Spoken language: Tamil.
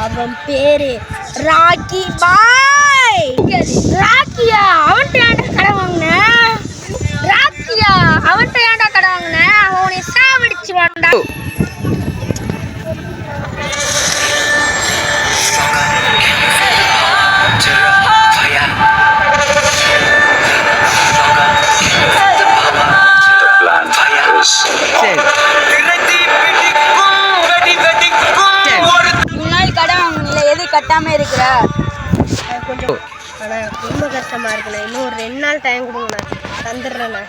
அவன் பேரு ராக்கி பாய். ராக்கியா அவன்கிட்ட ஏன்டா கடை வாங்கின? ராக்கியா அவன்கிட்ட ஏன்டா கடை வாங்கின? அவனை சாவடிச்சு வாண்டா. கட்டாம இருக்கிற கொஞ்சம் ஆனா ரொம்ப கஷ்டமா இருக்குண்ணா. இன்னும் ஒரு 2 நாள் டைம் கொடுங்கண்ணா, தந்துடுறேண்ணா.